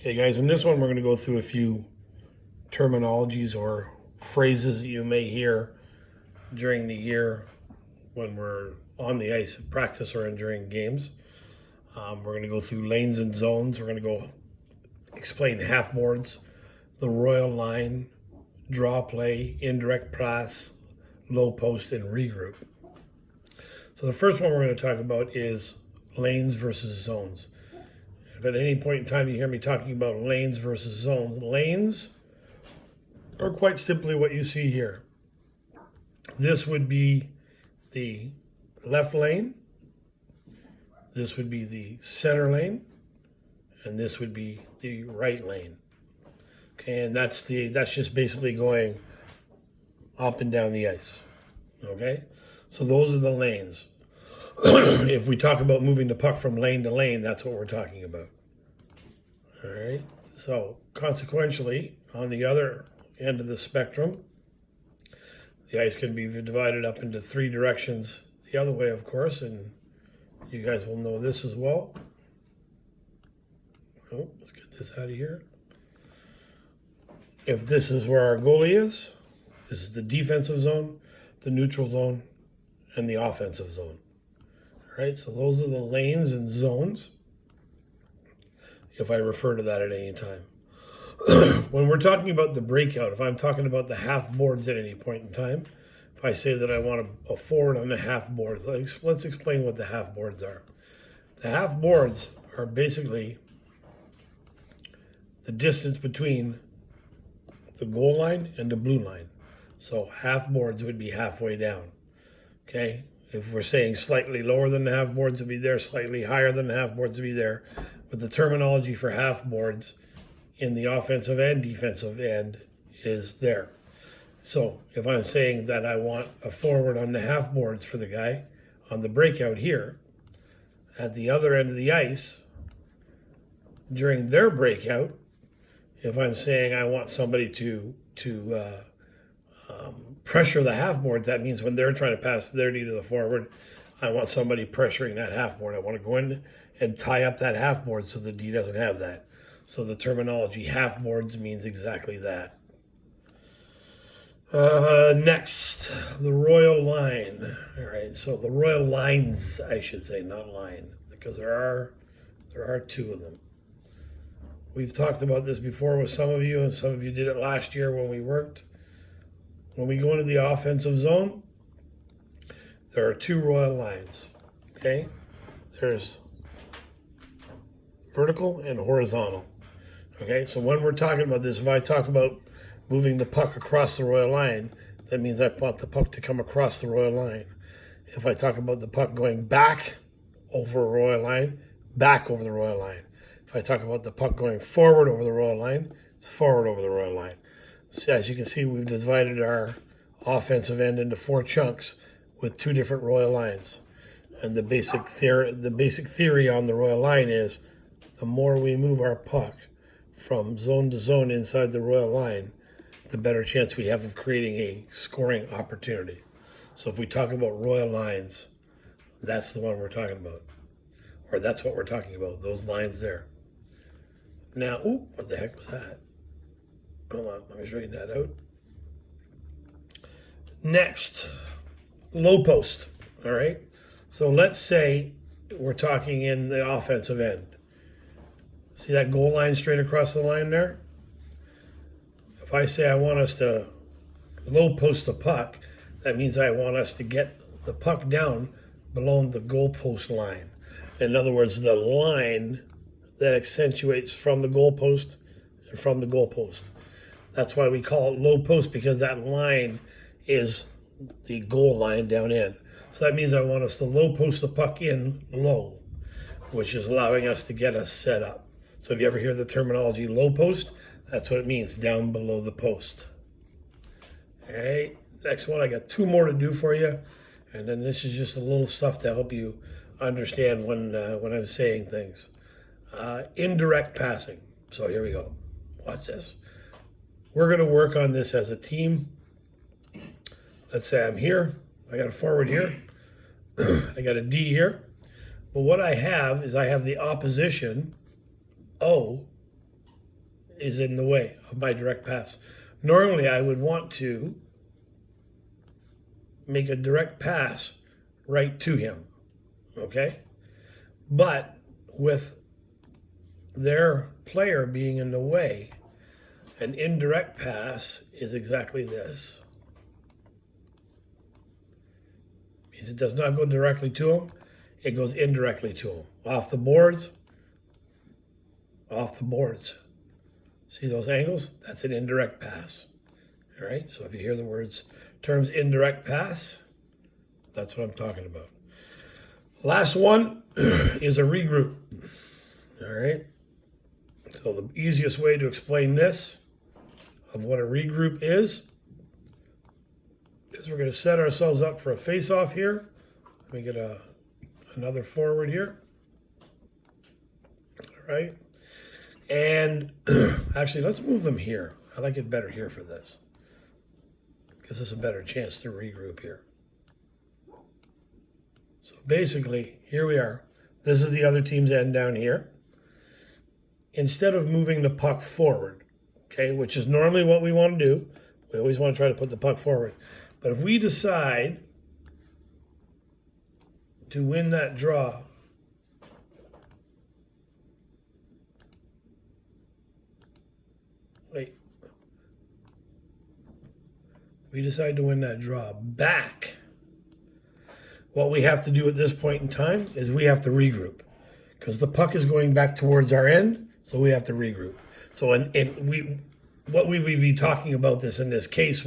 Okay, guys, in this one, we're going to go through a few terminologies or phrases that you may hear during the year when we're on the ice at practice or during games. We're going to go through lanes and zones. We're going to go explain half boards, the royal line, draw play, indirect pass, low post, and regroup. So the first one we're going to talk about is lanes versus zones. If at any point in time you hear me talking about lanes versus zones, lanes are quite simply what you see here. This would be the left lane, this would be the center lane, and this would be the right lane. Okay, and that's just basically going up and down the ice. Okay, so those are the lanes. If we talk about moving the puck from lane to lane, that's what we're talking about. All right, so consequentially, on the other end of the spectrum, the ice can be divided up into three directions the other way, of course, and you guys will know this as well. Oh, let's get this out of here. If this is where our goalie is, this is the defensive zone, the neutral zone, and the offensive zone. All right, so those are the lanes and zones, if I refer to that at any time. When we're talking about the breakout, if I'm talking about the half boards at any point in time, if I say that I want a forward on the half boards, let's explain what the half boards are. The half boards are basically the distance between the goal line and the blue line. So half boards would be halfway down. Okay? If we're saying slightly lower than the half boards would be there, slightly higher than the half boards would be there. But the terminology for half boards in the offensive and defensive end is there. So if I'm saying that I want a forward on the half boards for the guy on the breakout here, at the other end of the ice, during their breakout, if I'm saying I want somebody to pressure the half board, that means when they're trying to pass their D to the forward, I want somebody pressuring that half board. I want to go in and tie up that half board so the D doesn't have that. So the terminology half boards means exactly that. Next, the royal line. All right, so the royal lines, I should say, not line, because there are two of them. We've talked about this before with some of you, and some of you did it last year when we worked. When we go into the offensive zone, there are two royal lines, okay? There's vertical and horizontal, okay? So when we're talking about this, if I talk about moving the puck across the royal line, that means I want the puck to come across the royal line. If I talk about the puck going back over a royal line, back over the royal line. If I talk about the puck going forward over the royal line, it's forward over the royal line. So as you can see, we've divided our offensive end into four chunks with two different royal lines. And the basic theory on the royal line is the more we move our puck from zone to zone inside the royal line, the better chance we have of creating a scoring opportunity. So if we talk about royal lines, that's the one we're talking about. Or that's what we're talking about, those lines there. Now, what the heck was that? Hold on, let me straighten that out. Next, low post, all right? So let's say we're talking in the offensive end. See that goal line straight across the line there? If I say I want us to low post the puck, that means I want us to get the puck down below the goal post line. In other words, the line that accentuates from the goal post and from the goal post. That's why we call it low post, because that line is the goal line down in. So that means I want us to low post the puck in low, which is allowing us to get us set up. So if you ever hear the terminology low post, that's what it means, down below the post. All right, next one, I got two more to do for you. And then this is just a little stuff to help you understand when I'm saying things. Indirect passing. So here we go. Watch this. We're going to work on this as a team. Let's say I'm here. I got a forward here. I got a D here. But what I have is I have the opposition O is in the way of my direct pass. Normally, I would want to make a direct pass right to him, okay? But with their player being in the way, an indirect pass is exactly this. Means it does not go directly to him, it goes indirectly to him. Off the boards, off the boards. See those angles? That's an indirect pass. All right, so if you hear the terms indirect pass, that's what I'm talking about. Last one is a regroup. All right, so the easiest way to explain this, of what a regroup is we're going to set ourselves up for a face-off here. Let me get another forward here. All right, and actually, let's move them here. I like it better here for this. Gives us a better chance to regroup here. So basically, here we are. This is the other team's end down here. Instead of moving the puck forward, okay, which is normally what we want to do, we always want to try to put the puck forward. But if we decide to win that draw, we decide to win that draw back, what we have to do at this point in time is we have to regroup, because the puck is going back towards our end, so we have to regroup. So what we would be talking about this in this case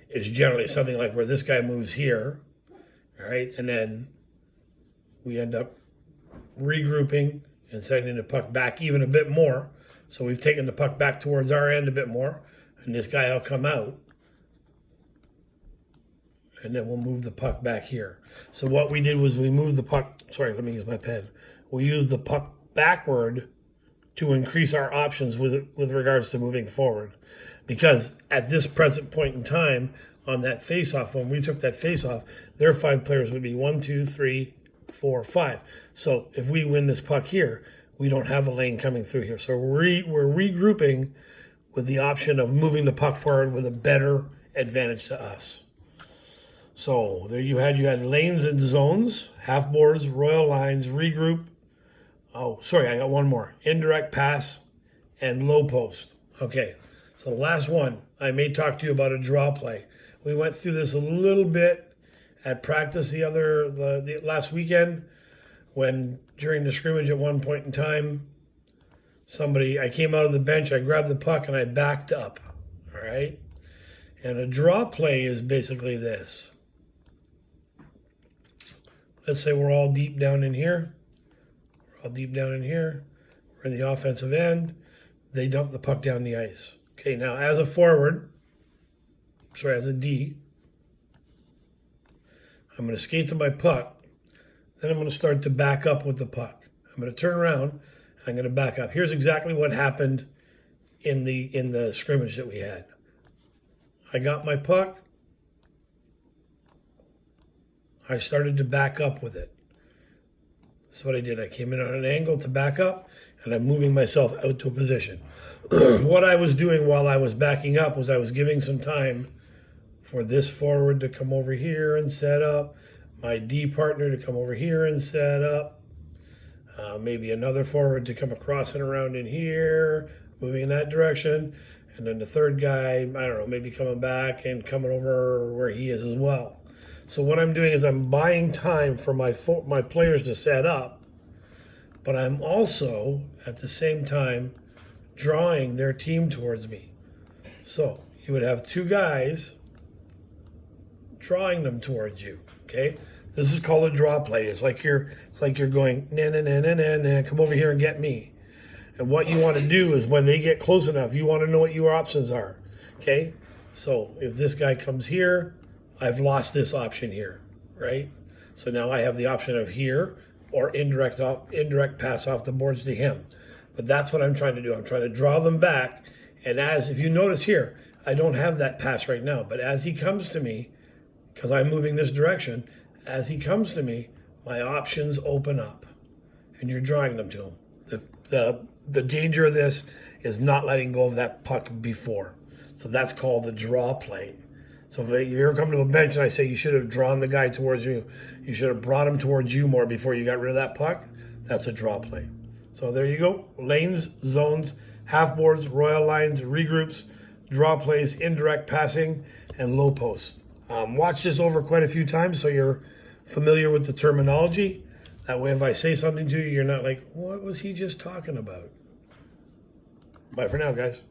is generally something like where this guy moves here, all right, and then we end up regrouping and sending the puck back even a bit more. So we've taken the puck back towards our end a bit more, and this guy will come out, and then we'll move the puck back here. So what we did was we moved the puck, sorry, let me use my pen. We used the puck backward to increase our options with regards to moving forward. Because at this present point in time, on that face-off, when we took that face-off, their 5 players would be 1, 2, 3, 4, 5. So if we win this puck here, we don't have a lane coming through here. So we're regrouping with the option of moving the puck forward with a better advantage to us. So there you had lanes and zones, half boards, royal lines, regroup. Oh, sorry, I got one more. Indirect pass and low post. Okay, so the last one, I may talk to you about a draw play. We went through this a little bit at practice the last weekend, when during the scrimmage at one point in time, I came out of the bench, I grabbed the puck and I backed up, all right? And a draw play is basically this. Let's say we're all deep down in here. We're in the offensive end. They dump the puck down the ice. Okay, now as a forward, as a D, I'm going to skate to my puck. Then I'm going to start to back up with the puck. I'm going to turn around, and I'm going to back up. Here's exactly what happened in the scrimmage that we had. I got my puck. I started to back up with it. That's what I did. I came in on an angle to back up, and I'm moving myself out to a position. What I was doing while I was backing up was I was giving some time for this forward to come over here and set up, my D partner to come over here and set up, maybe another forward to come across and around in here, moving in that direction, and then the third guy, I don't know, maybe coming back and coming over where he is as well. So what I'm doing is I'm buying time for my players to set up, but I'm also, at the same time, drawing their team towards me. So you would have 2 guys drawing them towards you, okay? This is called a draw play. It's like you're going, nah, nah, nah, nah, nah, nah, come over here and get me. And what you want to do is when they get close enough, you want to know what your options are, okay? So if this guy comes here, I've lost this option here, right? So now I have the option of here or indirect pass off the boards to him. But that's what I'm trying to do. I'm trying to draw them back. And if you notice here, I don't have that pass right now. But as he comes to me, because I'm moving this direction, as he comes to me, my options open up. And you're drawing them to him. The danger of this is not letting go of that puck before. So that's called the draw play. So if you're coming to a bench and I say you should have drawn the guy towards you, you should have brought him towards you more before you got rid of that puck, that's a draw play. So there you go. Lanes, zones, half boards, royal lines, regroups, draw plays, indirect passing, and low post. Watch this over quite a few times so you're familiar with the terminology. That way if I say something to you, you're not like, what was he just talking about? Bye for now, guys.